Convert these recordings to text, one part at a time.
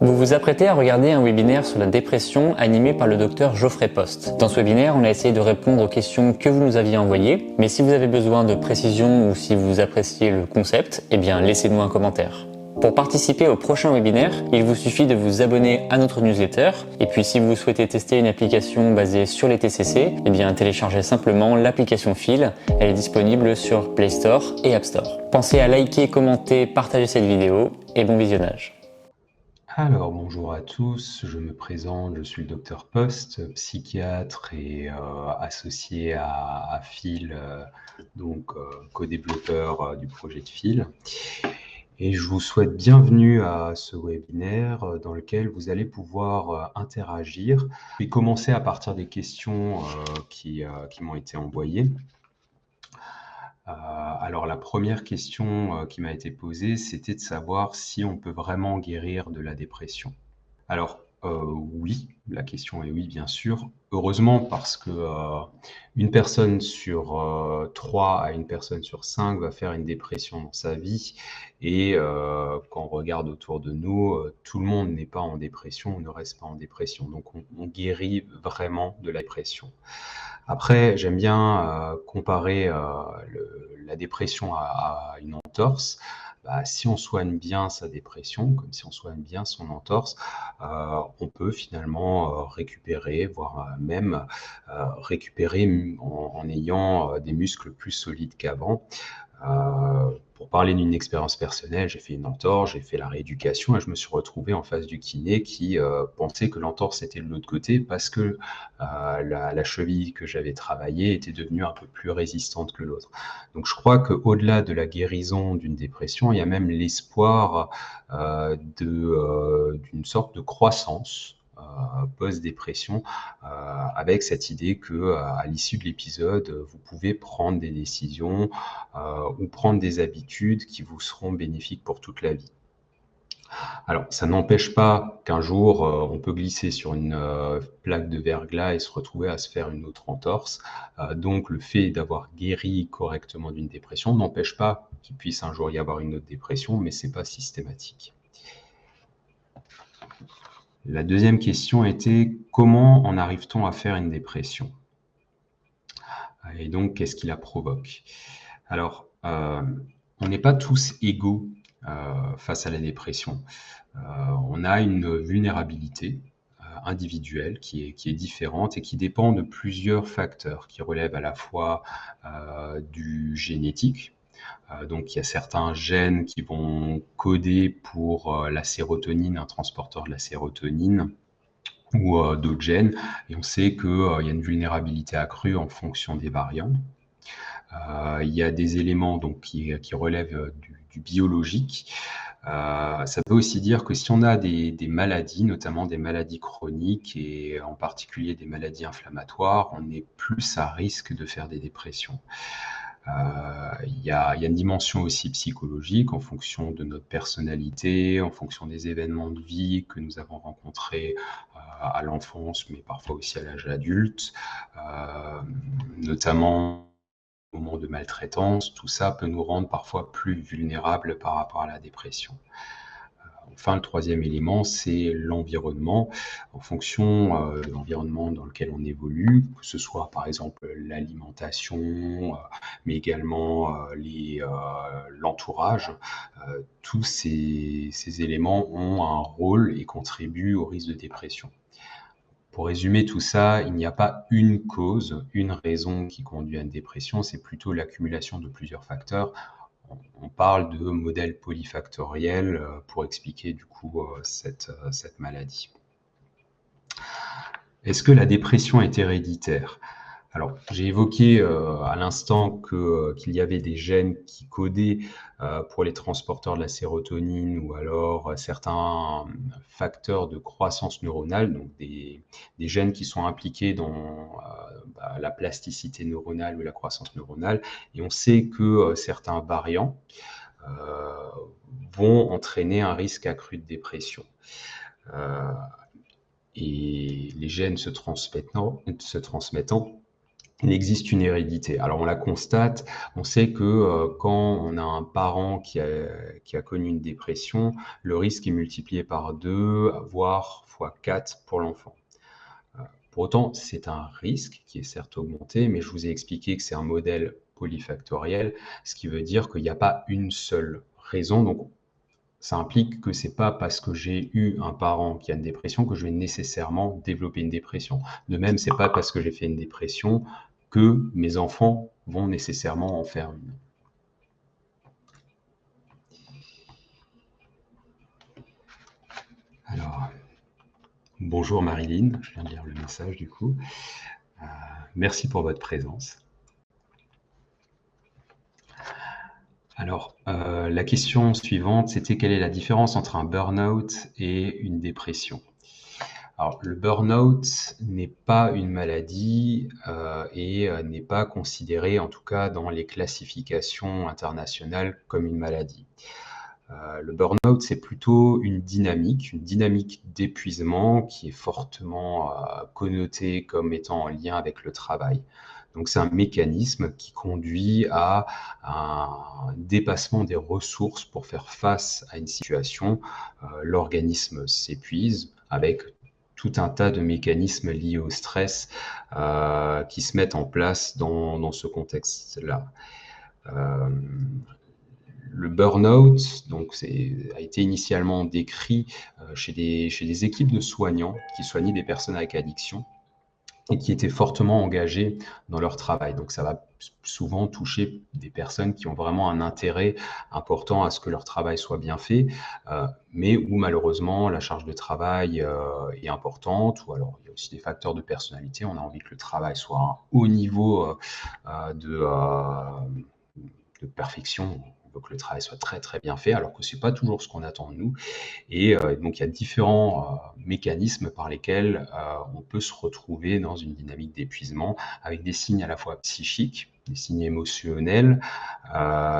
Vous vous apprêtez à regarder un webinaire sur la dépression animé par le docteur Geoffrey Post. Dans ce webinaire, on a essayé de répondre aux questions que vous nous aviez envoyées, mais si vous avez besoin de précision ou si vous appréciez le concept, eh bien laissez-nous un commentaire. Pour participer au prochain webinaire, il vous suffit de vous abonner à notre newsletter, et puis si vous souhaitez tester une application basée sur les TCC, eh bien téléchargez simplement l'application Phil, elle est disponible sur Play Store et App Store. Pensez à liker, commenter, partager cette vidéo, et bon visionnage. Alors, bonjour à tous, je me présente, je suis le docteur Post, psychiatre et associé à Phil, co-développeur du projet de Phil. Et je vous souhaite bienvenue à ce webinaire dans lequel vous allez pouvoir interagir. Je vais commencer à partir des questions qui m'ont été envoyées. Alors la première question qui m'a été posée, c'était de savoir si on peut vraiment guérir de la dépression. Alors, oui, la question est oui, bien sûr. Heureusement, parce que une personne sur 3 à une personne sur 5 va faire une dépression dans sa vie. Et quand on regarde autour de nous, tout le monde n'est pas en dépression, on ne reste pas en dépression. Donc, on guérit vraiment de la dépression. Après, j'aime bien comparer la dépression à une entorse. Si on soigne bien sa dépression, comme si on soigne bien son entorse, on peut finalement récupérer, voire même récupérer en ayant des muscles plus solides qu'avant. Pour parler d'une expérience personnelle, j'ai fait une entorse, j'ai fait la rééducation et je me suis retrouvé en face du kiné qui pensait que l'entorse était de l'autre côté parce que la cheville que j'avais travaillée était devenue un peu plus résistante que l'autre. Donc je crois qu'au-delà de la guérison d'une dépression, il y a même l'espoir d'une sorte de croissance post-dépression, avec cette idée que à l'issue de l'épisode, vous pouvez prendre des décisions ou prendre des habitudes qui vous seront bénéfiques pour toute la vie. Alors, ça n'empêche pas qu'un jour, on peut glisser sur une plaque de verglas et se retrouver à se faire une autre entorse. Donc, le fait d'avoir guéri correctement d'une dépression n'empêche pas qu'il puisse un jour y avoir une autre dépression, mais c'est pas systématique. La deuxième question était: comment en arrive-t-on à faire une dépression? Et donc, qu'est-ce qui la provoque? Alors, on n'est pas tous égaux face à la dépression. On a une vulnérabilité individuelle qui est différente et qui dépend de plusieurs facteurs qui relèvent à la fois du génétique. Donc, il y a certains gènes qui vont coder pour la sérotonine, un transporteur de la sérotonine, ou d'autres gènes. Et on sait qu'il y a une vulnérabilité accrue en fonction des variants. Il y a des éléments donc, qui relèvent du biologique. Ça veut aussi dire que si on a des maladies, notamment des maladies chroniques et en particulier des maladies inflammatoires, on est plus à risque de faire des dépressions. Il y a une dimension aussi psychologique en fonction de notre personnalité, en fonction des événements de vie que nous avons rencontrés à l'enfance, mais parfois aussi à l'âge adulte, notamment au moment de maltraitance. Tout ça peut nous rendre parfois plus vulnérables par rapport à la dépression. Enfin, le troisième élément, c'est l'environnement. En fonction de l'environnement dans lequel on évolue, que ce soit par exemple l'alimentation, mais également l'entourage, tous ces éléments ont un rôle et contribuent au risque de dépression. Pour résumer tout ça, il n'y a pas une cause, une raison qui conduit à une dépression, c'est plutôt l'accumulation de plusieurs facteurs. On parle de modèle polyfactoriel pour expliquer du coup cette maladie. Est-ce que la dépression est héréditaire? Alors, j'ai évoqué à l'instant qu'il y avait des gènes qui codaient pour les transporteurs de la sérotonine ou alors certains facteurs de croissance neuronale, donc des gènes qui sont impliqués dans la plasticité neuronale ou la croissance neuronale. Et on sait que certains variants vont entraîner un risque accru de dépression. Et les gènes se transmettant, il existe une hérédité. Alors on la constate, on sait que quand on a un parent qui a connu une dépression, le risque est multiplié par 2, voire fois 4 pour l'enfant. Pour autant, c'est un risque qui est certes augmenté, mais je vous ai expliqué que c'est un modèle polyfactoriel, ce qui veut dire qu'il n'y a pas une seule raison. Donc ça implique que c'est pas parce que j'ai eu un parent qui a une dépression que je vais nécessairement développer une dépression. De même, c'est pas parce que j'ai fait une dépression que mes enfants vont nécessairement en faire une. Alors, bonjour Marilyn, je viens de lire le message du coup. Merci pour votre présence. Alors, la question suivante, c'était quelle est la différence entre un burn-out et une dépression? Alors, le burn-out n'est pas une maladie et n'est pas considéré, en tout cas dans les classifications internationales, comme une maladie. Le burn-out, c'est plutôt une dynamique d'épuisement qui est fortement connotée comme étant en lien avec le travail. Donc, c'est un mécanisme qui conduit à un dépassement des ressources pour faire face à une situation. L'organisme s'épuise avec tout un tas de mécanismes liés au stress qui se mettent en place dans ce contexte-là. Le burn-out donc, a été initialement décrit chez des équipes de soignants qui soignaient des personnes avec addiction et qui étaient fortement engagés dans leur travail. Donc ça va souvent toucher des personnes qui ont vraiment un intérêt important à ce que leur travail soit bien fait, mais où malheureusement la charge de travail est importante, ou alors il y a aussi des facteurs de personnalité. On a envie que le travail soit à un haut niveau de perfection. On veut que le travail soit très très bien fait, alors que c'est pas toujours ce qu'on attend de nous. Et donc il y a différents mécanismes par lesquels on peut se retrouver dans une dynamique d'épuisement, avec des signes à la fois psychiques, des signes émotionnels,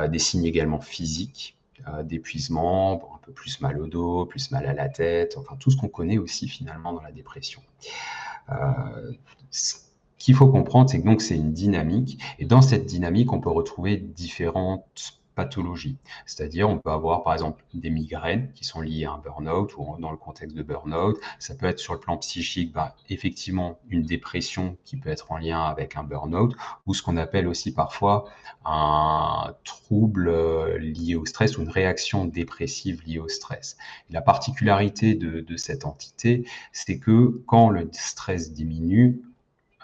des signes également physiques, d'épuisement, un peu plus mal au dos, plus mal à la tête, enfin tout ce qu'on connaît aussi finalement dans la dépression. Ce qu'il faut comprendre, c'est que donc c'est une dynamique, et dans cette dynamique, on peut retrouver différentes pathologies. C'est-à-dire, on peut avoir par exemple des migraines qui sont liées à un burn-out ou dans le contexte de burn-out. Ça peut être sur le plan psychique, effectivement, une dépression qui peut être en lien avec un burn-out, ou ce qu'on appelle aussi parfois un trouble lié au stress ou une réaction dépressive liée au stress. Et la particularité de cette entité, c'est que quand le stress diminue,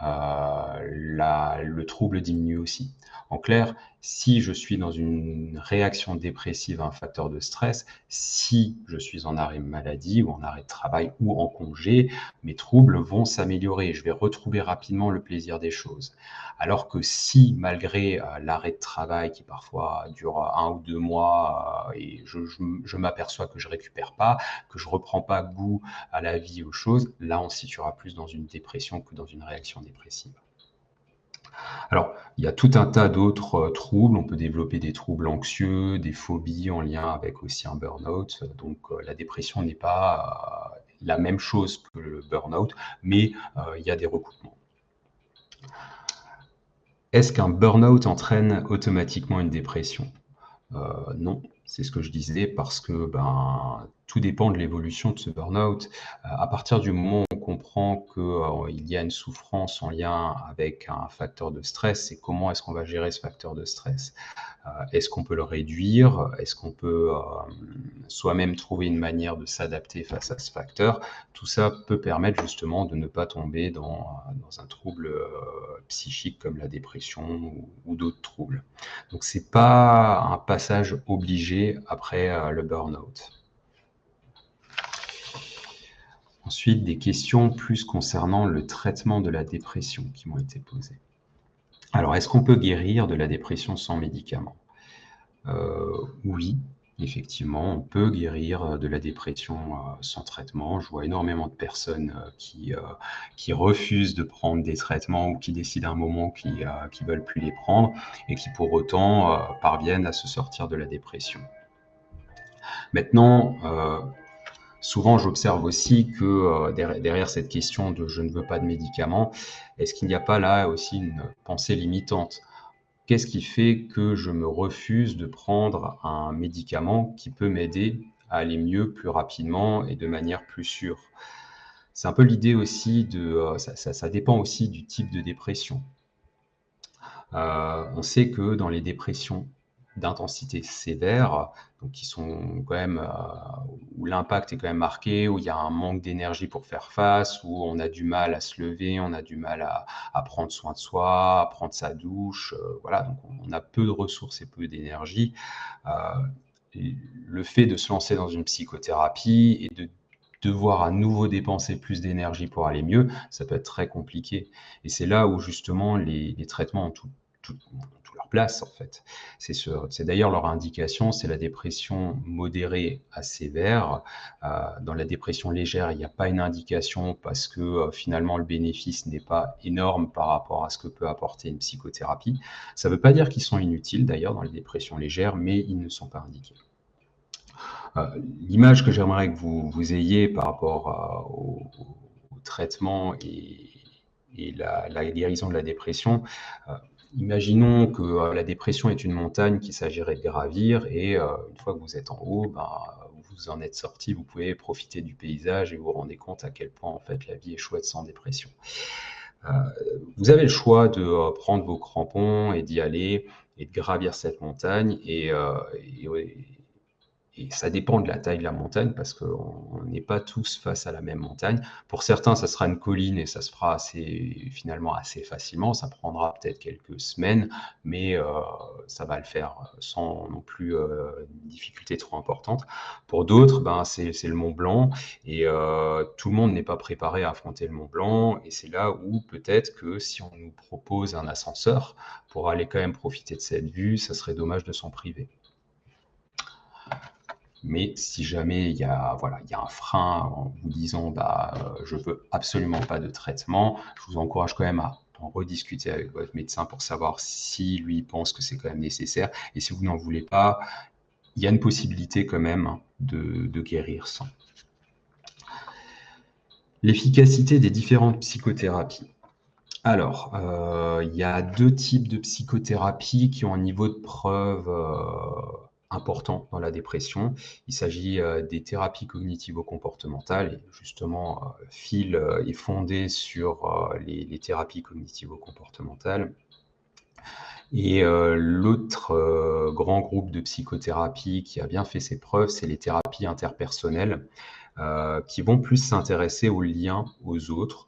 le trouble diminue aussi. En clair, si je suis dans une réaction dépressive à un facteur de stress, si je suis en arrêt maladie ou en arrêt de travail ou en congé, mes troubles vont s'améliorer. Je vais retrouver rapidement le plaisir des choses. Alors que si, malgré l'arrêt de travail qui parfois dure 1 ou 2 mois et je m'aperçois que je récupère pas, que je reprends pas goût à la vie, aux choses, là on se situera plus dans une dépression que dans une réaction dépressive. Alors, il y a tout un tas d'autres troubles. On peut développer des troubles anxieux, des phobies en lien avec aussi un burn-out. Donc, la dépression n'est pas la même chose que le burn-out, mais il y a des recoupements. Est-ce qu'un burn-out entraîne automatiquement une dépression? Non, c'est ce que je disais, parce que tout dépend de l'évolution de ce burn-out. À partir du moment où on comprend qu'il y a une souffrance en lien avec un facteur de stress, c'est comment est-ce qu'on va gérer ce facteur de stress? Est-ce qu'on peut le réduire? Est-ce qu'on peut soi-même trouver une manière de s'adapter face à ce facteur? Tout ça peut permettre justement de ne pas tomber dans un trouble psychique comme la dépression ou d'autres troubles. Donc c'est pas un passage obligé après le burn-out. Ensuite, des questions plus concernant le traitement de la dépression qui m'ont été posées. Alors, est-ce qu'on peut guérir de la dépression sans médicaments? Oui, effectivement, on peut guérir de la dépression sans traitement. Je vois énormément de personnes qui refusent de prendre des traitements ou qui décident à un moment qu'ils ne veulent plus les prendre et qui pour autant parviennent à se sortir de la dépression. Maintenant, Souvent, j'observe aussi que derrière cette question de je ne veux pas de médicaments, est-ce qu'il n'y a pas là aussi une pensée limitante? Qu'est-ce qui fait que je me refuse de prendre un médicament qui peut m'aider à aller mieux, plus rapidement et de manière plus sûre? C'est un peu l'idée aussi de, ça dépend aussi du type de dépression. On sait que dans les dépressions d'intensité sévère, donc qui sont quand même, où l'impact est quand même marqué, où il y a un manque d'énergie pour faire face, où on a du mal à se lever, on a du mal à prendre soin de soi, à prendre sa douche, voilà, donc on a peu de ressources et peu d'énergie. Heu, et le fait de se lancer dans une psychothérapie et de devoir à nouveau dépenser plus d'énergie pour aller mieux, ça peut être très compliqué et c'est là où justement les traitements ont toute leur place, en fait. C'est d'ailleurs leur indication, c'est la dépression modérée à sévère. Dans la dépression légère, il n'y a pas une indication parce que, finalement, le bénéfice n'est pas énorme par rapport à ce que peut apporter une psychothérapie. Ça ne veut pas dire qu'ils sont inutiles d'ailleurs dans les dépressions légères, mais ils ne sont pas indiqués. L'image que j'aimerais que vous ayez par rapport au traitement et la guérison de la dépression, heu, imaginons que, la dépression est une montagne qu'il s'agirait de gravir et une fois que vous êtes en haut, ben, vous en êtes sorti, vous pouvez profiter du paysage et vous vous rendez compte à quel point, en fait, la vie est chouette sans dépression. Heu, Vous avez le choix de, prendre vos crampons et d'y aller et de gravir cette montagne et ouais et ça dépend de la taille de la montagne parce qu'on n'est pas tous face à la même montagne. Pour certains, ça sera une colline et ça se fera finalement assez facilement. Ça prendra peut-être quelques semaines, mais ça va le faire sans non plus une difficulté trop importante. Pour d'autres, ben, c'est le Mont Blanc et tout le monde n'est pas préparé à affronter le Mont Blanc et c'est là où peut-être que si on nous propose un ascenseur pour aller quand même profiter de cette vue, ça serait dommage de s'en priver. Mais si jamais il y a, voilà, il y a un frein en vous disant bah, je veux absolument pas de traitement, je vous encourage quand même à en rediscuter avec votre médecin pour savoir si lui pense que c'est quand même nécessaire. Et si vous n'en voulez pas, il y a une possibilité quand même de guérir sans. L'efficacité des différentes psychothérapies. Alors, il y a deux types de psychothérapie qui ont un niveau de preuve important dans la dépression. Il s'agit des thérapies cognitivo-comportementales. Et justement, Phil est fondé sur les thérapies cognitivo-comportementales. Et l'autre grand groupe de psychothérapie qui a bien fait ses preuves, c'est les thérapies interpersonnelles qui vont plus s'intéresser aux liens aux autres,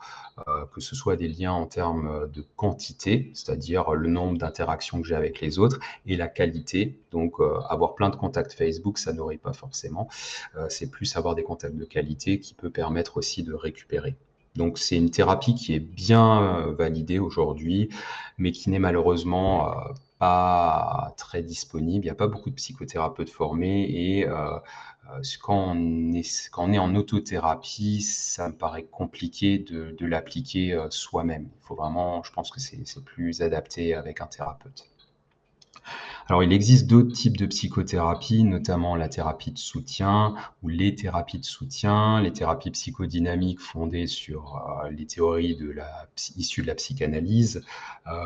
que ce soit des liens en termes de quantité, c'est-à-dire le nombre d'interactions que j'ai avec les autres, et la qualité. Donc, avoir plein de contacts Facebook, ça n'aurait pas forcément. C'est plus avoir des contacts de qualité qui peut permettre aussi de récupérer. Donc, c'est une thérapie qui est bien validée aujourd'hui, mais qui n'est malheureusement pas très disponible. Il n'y a pas beaucoup de psychothérapeutes formés et quand on est en autothérapie, ça me paraît compliqué de l'appliquer soi-même. Il faut vraiment, je pense que c'est plus adapté avec un thérapeute. Alors, il existe d'autres types de psychothérapie, notamment la thérapie de soutien ou les thérapies de soutien, les thérapies psychodynamiques fondées sur les théories issues de la psychanalyse,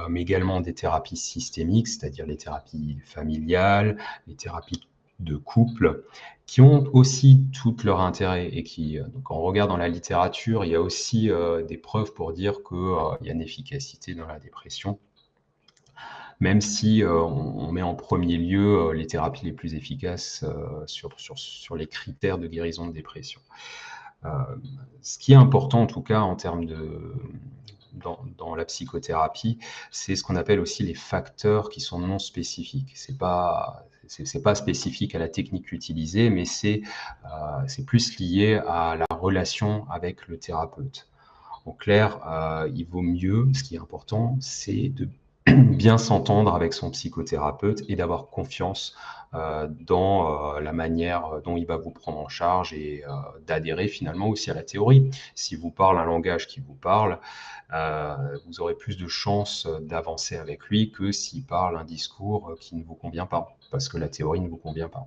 mais également des thérapies systémiques, c'est-à-dire les thérapies familiales, les thérapies de couple, qui ont aussi tout leur intérêt et qui, quand on regarde dans la littérature, il y a aussi des preuves pour dire qu'il y a une efficacité dans la dépression même si on met en premier lieu les thérapies les plus efficaces sur les critères de guérison de dépression. Euh, Ce qui est important en tout cas en termes dans la psychothérapie, c'est ce qu'on appelle aussi les facteurs qui sont non spécifiques. C'est pas spécifique à la technique utilisée, mais c'est plus lié à la relation avec le thérapeute. En clair, il vaut mieux, ce qui est important, c'est de bien s'entendre avec son psychothérapeute et d'avoir confiance dans la manière dont il va vous prendre en charge et d'adhérer finalement aussi à la théorie. S'il vous parle un langage qui vous parle, vous aurez plus de chances d'avancer avec lui que s'il parle un discours qui ne vous convient pas, parce que la théorie ne vous convient pas.